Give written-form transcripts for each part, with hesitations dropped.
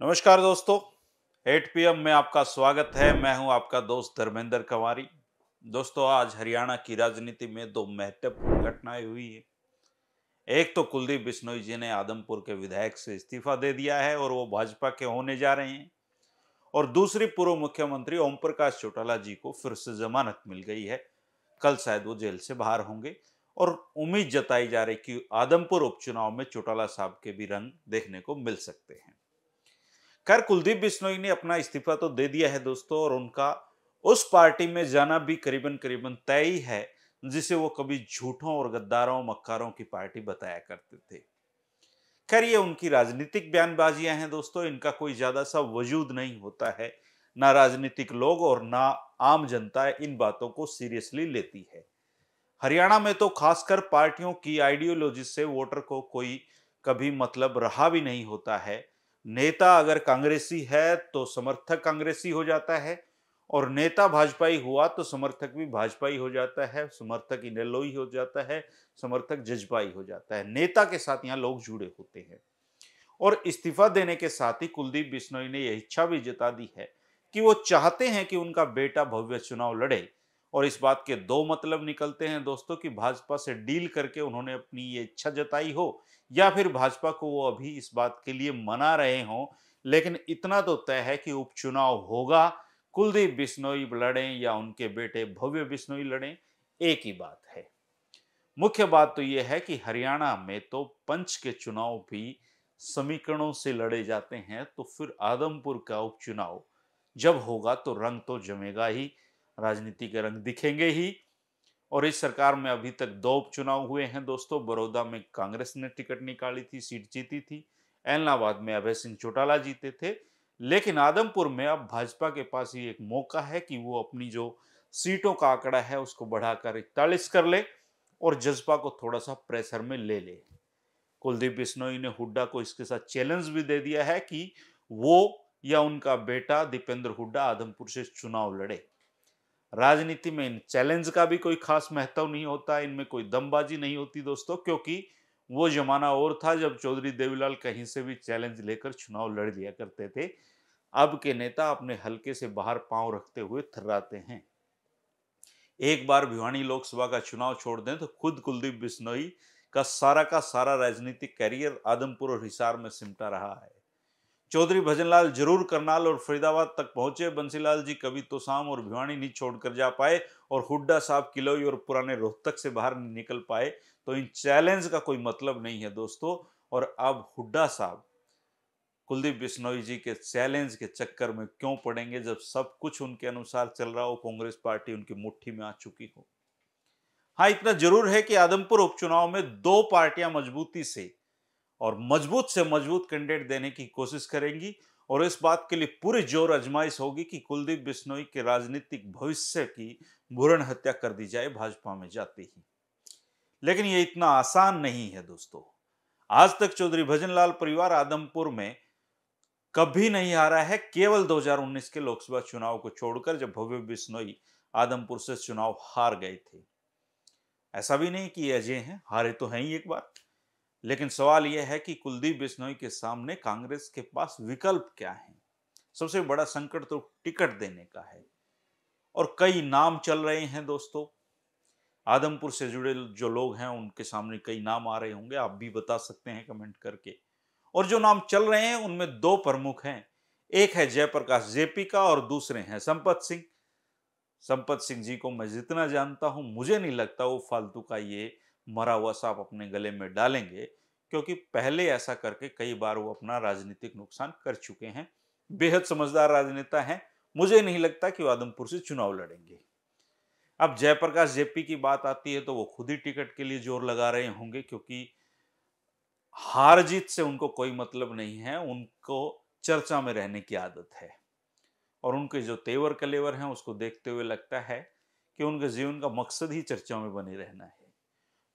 नमस्कार दोस्तों, 8 पीएम में आपका स्वागत है। मैं हूं आपका दोस्त धर्मेंद्र कंवारी। दोस्तों, आज हरियाणा की राजनीति में दो महत्वपूर्ण घटनाएं हुई है। एक तो कुलदीप बिश्नोई जी ने आदमपुर के विधायक से इस्तीफा दे दिया है और वो भाजपा के होने जा रहे हैं। और दूसरी, पूर्व मुख्यमंत्री ओम प्रकाश चौटाला जी को फिर से जमानत मिल गई है। कल शायद वो जेल से बाहर होंगे और उम्मीद जताई जा रही कि आदमपुर उपचुनाव में चौटाला साहब के भी रंग देखने को मिल सकते हैं। खैर, कुलदीप बिश्नोई ने अपना इस्तीफा तो दे दिया है दोस्तों, और उनका उस पार्टी में जाना भी करीबन करीबन तय ही है जिसे वो कभी झूठों और गद्दारों मक्कारों की पार्टी बताया करते थे। खैर, ये उनकी राजनीतिक बयानबाजियां हैं दोस्तों, इनका कोई ज्यादा सा वजूद नहीं होता है। ना राजनीतिक लोग और ना आम जनता इन बातों को सीरियसली लेती है। हरियाणा में तो खासकर पार्टियों की आइडियोलॉजी से वोटर को कोई कभी मतलब रहा भी नहीं होता है। नेता अगर कांग्रेसी है तो समर्थक कांग्रेसी हो जाता है, और नेता भाजपाई हुआ तो समर्थक भी भाजपाई हो जाता है, समर्थक इनेलोई हो जाता है, समर्थक जजपाई हो जाता है। नेता के साथ यहाँ लोग जुड़े होते हैं। और इस्तीफा देने के साथ ही कुलदीप बिश्नोई ने यह इच्छा भी जता दी है कि वो चाहते हैं कि उनका बेटा भव्य चुनाव लड़े। और इस बात के दो मतलब निकलते हैं दोस्तों, कि भाजपा से डील करके उन्होंने अपनी ये इच्छा जताई हो, या फिर भाजपा को वो अभी इस बात के लिए मना रहे हों। लेकिन इतना तो तय है कि उपचुनाव होगा, कुलदीप बिश्नोई लड़ें या उनके बेटे भव्य बिश्नोई लड़ें, एक ही बात है। मुख्य बात तो यह है कि हरियाणा में तो पंच के चुनाव भी समीकरणों से लड़े जाते हैं, तो फिर आदमपुर का उपचुनाव जब होगा तो रंग तो जमेगा ही, राजनीति के रंग दिखेंगे ही। और इस सरकार में अभी तक दो उपचुनाव हुए हैं दोस्तों। बड़ौदा में कांग्रेस ने टिकट निकाली थी, सीट जीती थी। एलनाबाद में अभय सिंह चौटाला जीते थे। लेकिन आदमपुर में अब भाजपा के पास ही एक मौका है कि वो अपनी जो सीटों का आंकड़ा है उसको बढ़ाकर 41 कर ले और जज्बा को थोड़ा सा प्रेशर में ले ले। कुलदीप बिश्नोई ने हुड्डा को इसके साथ चैलेंज भी दे दिया है कि वो या उनका बेटा दीपेंद्र हुड्डा आदमपुर से चुनाव लड़े। राजनीति में इन चैलेंज का भी कोई खास महत्व नहीं होता, इनमें कोई दमबाजी नहीं होती दोस्तों, क्योंकि वो जमाना और था जब चौधरी देवीलाल कहीं से भी चैलेंज लेकर चुनाव लड़ लिया करते थे। अब के नेता अपने हलके से बाहर पांव रखते हुए थर्राते हैं। एक बार भिवानी लोकसभा का चुनाव छोड़ दें तो खुद कुलदीप बिश्नोई का सारा राजनीतिक कैरियर आदमपुर और हिसार में सिमटा रहा है। चौधरी भजनलाल जरूर करनाल और फरीदाबाद तक पहुंचे, बंसीलाल जी कभी तोसाम और भिवानी नहीं छोड़कर जा पाए, और हुड्डा साहब किलोई और पुराने रोहतक से बाहर नहीं निकल पाए। तो इन चैलेंज का कोई मतलब नहीं है दोस्तों। और अब हुड्डा साहब कुलदीप बिश्नोई जी के चैलेंज के चक्कर में क्यों पड़ेंगे, जब सब कुछ उनके अनुसार चल रहा हो, कांग्रेस पार्टी उनकी मुट्ठी में आ चुकी हो। हाँ, इतना जरूर है कि आदमपुर उपचुनाव में दो पार्टियां मजबूती से और मजबूत से मजबूत कैंडिडेट देने की कोशिश करेंगी, और इस बात के लिए पूरी जोर आजमाइश होगी कि कुलदीप बिश्नोई के राजनीतिक भविष्य की भ्रूण हत्या कर दी जाए भाजपा में जाते ही। लेकिन ये इतना आसान नहीं है दोस्तों। आज तक चौधरी भजनलाल परिवार आदमपुर में कभी नहीं हारा है, केवल 2019 के लोकसभा चुनाव को छोड़कर, जब भव्य बिश्नोई आदमपुर से चुनाव हार गए थे। ऐसा भी नहीं कि ये अजय हैं, हारे तो हैं ही एक बार। लेकिन सवाल यह है कि कुलदीप बिश्नोई के सामने कांग्रेस के पास विकल्प क्या है। सबसे बड़ा संकट तो टिकट देने का है, और कई नाम चल रहे हैं दोस्तों। आदमपुर से जुड़े जो लोग हैं उनके सामने कई नाम आ रहे होंगे, आप भी बता सकते हैं कमेंट करके। और जो नाम चल रहे हैं उनमें दो प्रमुख हैं। एक है जयप्रकाश जेपी का, और दूसरे हैं संपत सिंह। संपत सिंह जी को मैं जितना जानता हूं, मुझे नहीं लगता वो फालतू का ये मरा हुआ सांप अपने गले में डालेंगे, क्योंकि पहले ऐसा करके कई बार वो अपना राजनीतिक नुकसान कर चुके हैं। बेहद समझदार राजनेता हैं। मुझे नहीं लगता कि वो आदमपुर से चुनाव लड़ेंगे। अब जयप्रकाश जेपी की बात आती है तो वो खुद ही टिकट के लिए जोर लगा रहे होंगे, क्योंकि हार जीत से उनको कोई मतलब नहीं है, उनको चर्चा में रहने की आदत है। और उनके जो तेवर कलेवर हैं उसको देखते हुए लगता है कि उनके जीवन का मकसद ही चर्चा में बने रहना है।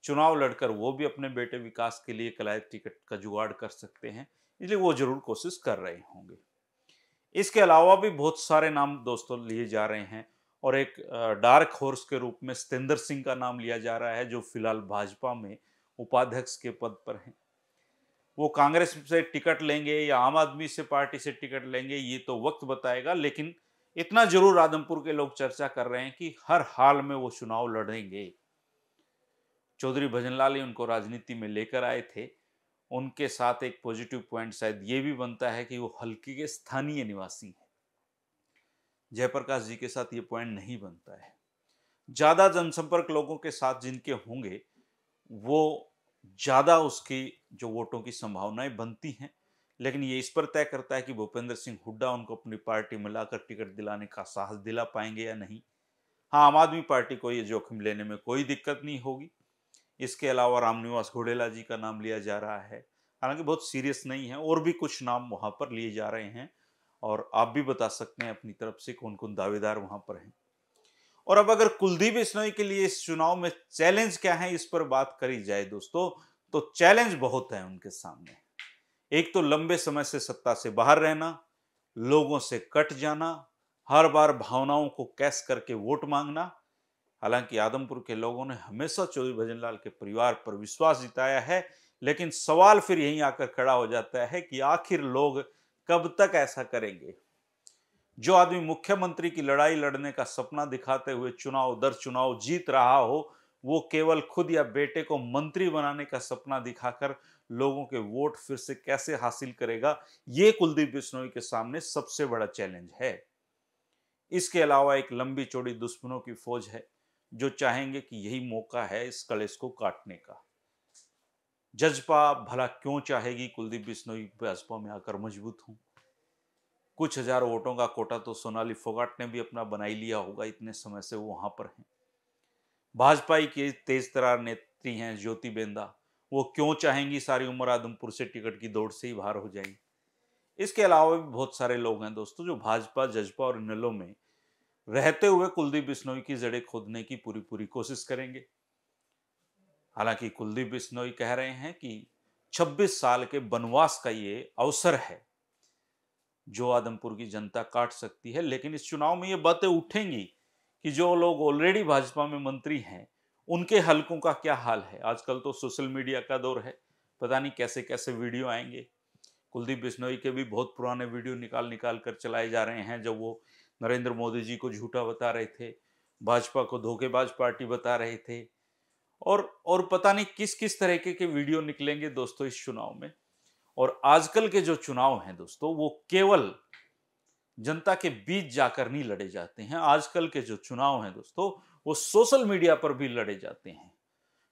चुनाव लड़कर वो भी अपने बेटे विकास के लिए कलायत टिकट का जुगाड़ कर सकते हैं, इसलिए वो जरूर कोशिश कर रहे होंगे। इसके अलावा भी बहुत सारे नाम दोस्तों लिए जा रहे हैं, और एक डार्क हॉर्स के रूप में सतेंद्र सिंह का नाम लिया जा रहा है, जो फिलहाल भाजपा में उपाध्यक्ष के पद पर हैं। वो कांग्रेस से टिकट लेंगे या आम आदमी से पार्टी से टिकट लेंगे, ये तो वक्त बताएगा। लेकिन इतना जरूर आदमपुर के लोग चर्चा कर रहे हैं कि हर हाल में वो चुनाव लड़ेंगे। चौधरी भजनलाल ही उनको राजनीति में लेकर आए थे। उनके साथ एक पॉजिटिव पॉइंट शायद ये भी बनता है कि वो हल्के के स्थानीय निवासी हैं। जयप्रकाश जी के साथ ये पॉइंट नहीं बनता है। ज्यादा जनसंपर्क लोगों के साथ जिनके होंगे, वो ज्यादा उसकी जो वोटों की संभावनाएं बनती हैं। लेकिन ये इस पर तय करता है कि भूपेंद्र सिंह हुड्डा उनको अपनी पार्टी में लाकर टिकट दिलाने का साहस दिला पाएंगे या नहीं। हाँ, आम आदमी पार्टी को ये जोखिम लेने में कोई दिक्कत नहीं होगी। इसके अलावा रामनिवास घोडेला जी का नाम लिया जा रहा है, हालांकि बहुत सीरियस नहीं है, और भी कुछ नाम वहां पर लिए जा रहे हैं। और आप भी बता सकते हैं अपनी तरफ से कौन कौन दावेदार वहां पर हैं। और अब अगर कुलदीप बिश्नोई के लिए इस चुनाव में चैलेंज क्या है, इस पर बात करी जाए दोस्तों, तो चैलेंज बहुत है उनके सामने। एक तो लंबे समय से सत्ता से बाहर रहना, लोगों से कट जाना, हर बार भावनाओं को कैश करके वोट मांगना। हालांकि आदमपुर के लोगों ने हमेशा चौधरी भजनलाल के परिवार पर विश्वास जताया है, लेकिन सवाल फिर यहीं आकर खड़ा हो जाता है कि आखिर लोग कब तक ऐसा करेंगे। जो आदमी मुख्यमंत्री की लड़ाई लड़ने का सपना दिखाते हुए चुनाव दर चुनाव जीत रहा हो, वो केवल खुद या बेटे को मंत्री बनाने का सपना दिखाकर लोगों के वोट फिर से कैसे हासिल करेगा, ये कुलदीप बिश्नोई के सामने सबसे बड़ा चैलेंज है। इसके अलावा एक लंबी चौड़ी दुश्मनों की फौज है जो चाहेंगे कि यही मौका है इस कलेश को काटने का। जजपा भला क्यों चाहेगी कुलदीप बिश्नोई भाजपा में आकर मजबूत हों। कुछ हजार वोटों का कोटा तो सोनाली फोगाट ने भी अपना बना ही लिया होगा, इतने समय से वो वहां पर हैं। भाजपा की तेज तरार नेत्री हैं ज्योति बेंदा, वो क्यों चाहेंगी सारी उम्र आदमपुर से टिकट की दौड़ से ही बाहर हो जाएंगी। इसके अलावा भी बहुत सारे लोग हैं दोस्तों जो भाजपा, जजपा और इनेलो में रहते हुए कुलदीप बिश्नोई की जड़ें खोदने की पूरी पूरी कोशिश करेंगे। हालांकि कुलदीप बिश्नोई कह रहे हैं कि 26 साल के वनवास का ये अवसर है जो आदमपुर की जनता काट सकती है। लेकिन इस चुनाव में ये बातें उठेंगी कि जो लोग ऑलरेडी भाजपा में मंत्री हैं, उनके हलकों का क्या हाल है। आजकल तो सोशल मीडिया का दौर है, पता नहीं कैसे कैसे वीडियो आएंगे। कुलदीप बिश्नोई के भी बहुत पुराने वीडियो निकाल निकाल कर चलाए जा रहे हैं, जब वो नरेंद्र मोदी जी को झूठा बता रहे थे, भाजपा को धोखेबाज पार्टी बता रहे थे, और पता नहीं किस किस तरीके के वीडियो निकलेंगे दोस्तों इस चुनाव में। और आजकल के जो चुनाव हैं दोस्तों, वो केवल जनता के बीच जाकर नहीं लड़े जाते हैं। आजकल के जो चुनाव हैं दोस्तों, वो सोशल मीडिया पर भी लड़े जाते हैं।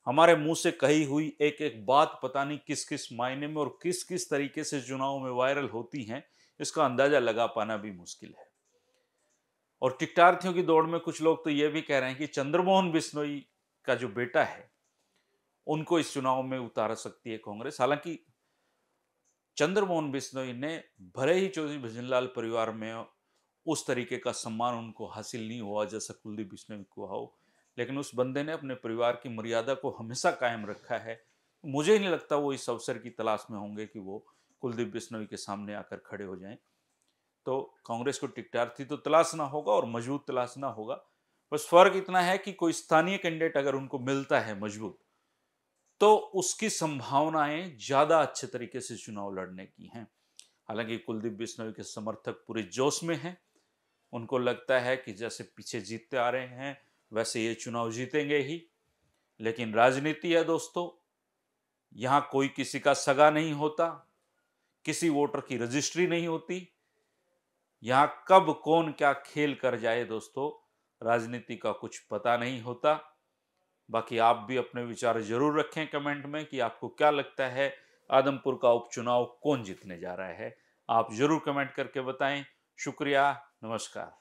हमारे मुंह से कही हुई एक एक बात पता नहीं किस किस मायने में और किस किस तरीके से चुनाव में वायरल होती हैं, इसका अंदाजा लगा पाना भी मुश्किल है। और टिकटार्थियों की दौड़ में कुछ लोग तो ये भी कह रहे हैं कि चंद्रमोहन बिश्नोई का जो बेटा है, उनको इस चुनाव में उतार सकती है कांग्रेस। हालांकि चंद्रमोहन बिश्नोई ने भले ही चौधरी भजनलाल परिवार में उस तरीके का सम्मान उनको हासिल नहीं हुआ जैसा कुलदीप बिश्नोई को हो, लेकिन उस बंदे ने अपने परिवार की मर्यादा को हमेशा कायम रखा है। मुझे ही नहीं लगता वो इस अवसर की तलाश में होंगे कि वो कुलदीप बिश्नोई के सामने आकर खड़े हो जाएं। तो कांग्रेस को टिकटार्थी तो तलाशना होगा और मजबूत तलाशना होगा। बस फर्क इतना है कि कोई स्थानीय कैंडिडेट अगर उनको मिलता है मजबूत, तो उसकी संभावनाएं ज्यादा अच्छे तरीके से चुनाव लड़ने की हैं। हालांकि कुलदीप बिश्नोई के समर्थक पूरे जोश में हैं। उनको लगता है कि जैसे पीछे जीतते आ रहे हैं वैसे ये चुनाव जीतेंगे ही। लेकिन राजनीति है दोस्तों, यहां कोई किसी का सगा नहीं होता, किसी वोटर की रजिस्ट्री नहीं होती। यहां कब कौन क्या खेल कर जाए दोस्तों, राजनीति का कुछ पता नहीं होता। बाकी आप भी अपने विचार जरूर रखें कमेंट में कि आपको क्या लगता है आदमपुर का उपचुनाव कौन जीतने जा रहा है। आप जरूर कमेंट करके बताएं। शुक्रिया, नमस्कार।